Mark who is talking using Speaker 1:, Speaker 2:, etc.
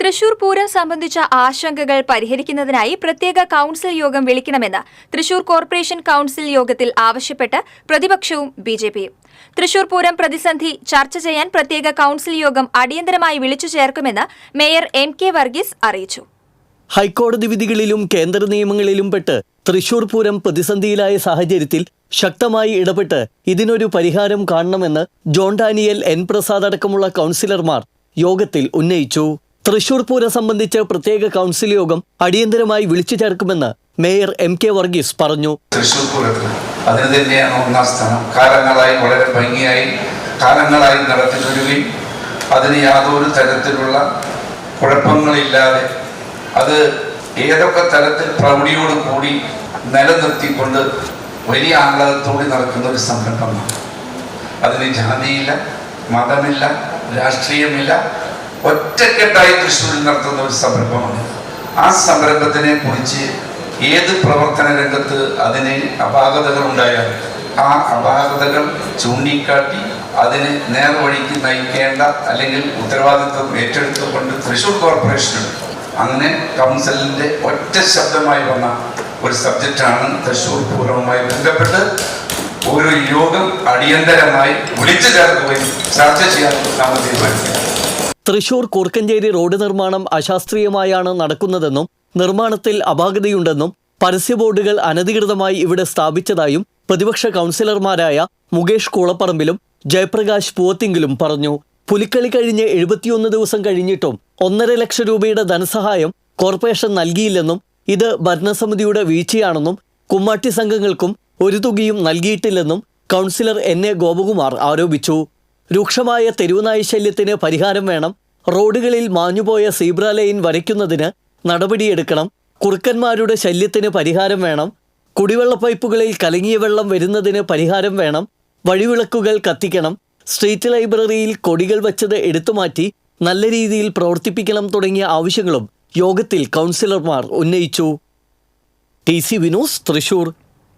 Speaker 1: തൃശൂർ പൂരം സംബന്ധിച്ച ആശങ്കകൾ പരിഹരിക്കുന്നതിനായി പ്രത്യേക കൌൺസിൽ യോഗം വിളിക്കണമെന്ന് തൃശൂർ കോർപ്പറേഷൻ കൌൺസിൽ യോഗത്തിൽ ആവശ്യപ്പെട്ട് പ്രതിപക്ഷവും ബിജെപിയും. തൃശൂർ പൂരം പ്രതിസന്ധി ചർച്ച ചെയ്യാൻ പ്രത്യേക കൌൺസിൽ യോഗം അടിയന്തരമായി വിളിച്ചു ചേർക്കുമെന്ന് മേയർ MK വർഗീസ് അറിയിച്ചു.
Speaker 2: ഹൈക്കോടതി വിധികളിലും കേന്ദ്ര നിയമങ്ങളിലും പെട്ട് തൃശൂർ പൂരം പ്രതിസന്ധിയിലായ സാഹചര്യത്തിൽ ശക്തമായി ഇടപെട്ട് ഇതിനൊരു പരിഹാരം കാണണമെന്ന് ജോൺ ഡാനിയൽ, N പ്രസാദ് അടക്കമുള്ള കൌൺസിലർമാർ യോഗത്തിൽ ഉന്നയിച്ചു. തൃശൂർ പൂരം സംബന്ധിച്ച് പ്രത്യേക കൌൺസിൽ യോഗം അടിയന്തരമായി വിളിച്ചു ചേർക്കുമെന്ന് മേയർ MK വർഗീസ് പറഞ്ഞു.
Speaker 3: തൃശൂർ പൂരത്തിന് അതിന് തന്നെയാണ് ഒന്നാം സ്ഥാനം. കാലങ്ങളായി വളരെ ഭംഗിയായി നടത്തി വരികയും അതിന് യാതൊരു തരത്തിലുള്ള കുഴപ്പങ്ങളില്ലാതെ അത് ഏതൊക്കെ തരത്തിൽ പ്രൗഢിയോട് കൂടി നിലനിർത്തിക്കൊണ്ട് വലിയ ആഹ്ലാദത്തോടെ നടക്കുന്ന ഒരു സംരംഭമാണ്. അതിന് ജാതിയില്ല, മതമില്ല, രാഷ്ട്രീയമില്ല, ഒറ്റക്കെട്ടായി തൃശ്ശൂരിൽ നടത്തുന്ന ഒരു സംരംഭമാണ്. ആ സംരംഭത്തിനെ കുറിച്ച് ഏത് പ്രവർത്തന രംഗത്ത് അതിന് അപാകതകൾ ഉണ്ടായാൽ ആ അപാകതകൾ ചൂണ്ടിക്കാട്ടി അതിനെ നേർവഴിക്ക് നയിക്കേണ്ട അല്ലെങ്കിൽ ഉത്തരവാദിത്വം ഏറ്റെടുത്തുകൊണ്ട് തൃശ്ശൂർ കോർപ്പറേഷനുണ്ട്. അങ്ങനെ കൗൺസിലിന്റെ ഒറ്റ ശബ്ദമായി വന്ന ഒരു സബ്ജക്റ്റാണ് തൃശ്ശൂർ പൂരവുമായി ബന്ധപ്പെട്ട് ഒരു യോഗം അടിയന്തരമായി വിളിച്ചു ചേർക്കുകയും ചർച്ച ചെയ്യാൻ നാം തീരുമാനിക്കുക.
Speaker 2: തൃശൂർ കൂർക്കഞ്ചേരി റോഡ് നിർമ്മാണം അശാസ്ത്രീയമായാണ് നടക്കുന്നതെന്നും നിർമ്മാണത്തിൽ അപാകതയുണ്ടെന്നും പരസ്യ ബോർഡുകൾ അനധികൃതമായി ഇവിടെ സ്ഥാപിച്ചതായും പ്രതിപക്ഷ കൗൺസിലർമാരായ മുകേഷ് കൂളപ്പറമ്പിലും ജയപ്രകാശ് പൂവത്തിങ്കിലും പറഞ്ഞു. പുലിക്കളി കഴിഞ്ഞ് 71 ദിവസം കഴിഞ്ഞിട്ടും 1.5 ലക്ഷം രൂപയുടെ ധനസഹായം കോർപ്പറേഷൻ നൽകിയില്ലെന്നും ഇത് ഭരണസമിതിയുടെ വീഴ്ചയാണെന്നും കുമ്മാട്ടി സംഘങ്ങൾക്കും ഒരു തുകയും നൽകിയിട്ടില്ലെന്നും കൗൺസിലർ NA ഗോപകുമാർ ആരോപിച്ചു. രൂക്ഷമായ തെരുവുനായ ശല്യത്തിന് പരിഹാരം വേണം. റോഡുകളിൽ മാഞ്ഞുപോയ സീബ്ര ലൈൻ വരയ്ക്കുന്നതിന് നടപടിയെടുക്കണം. കുറുക്കന്മാരുടെ ശല്യത്തിന് പരിഹാരം വേണം. കുടിവെള്ള പൈപ്പുകളിൽ കലങ്ങിയ വെള്ളം വരുന്നതിന് പരിഹാരം വേണം. വഴിവിളക്കുകൾ കത്തിക്കണം. സ്ട്രീറ്റ് ലൈബ്രറിയിൽ കൊടികൾ വച്ചത് എടുത്തുമാറ്റി നല്ല രീതിയിൽ പ്രവർത്തിപ്പിക്കണം തുടങ്ങിയ ആവശ്യങ്ങളും യോഗത്തിൽ കൗൺസിലർമാർ ഉന്നയിച്ചു. TC വിനോസ്, തൃശൂർ.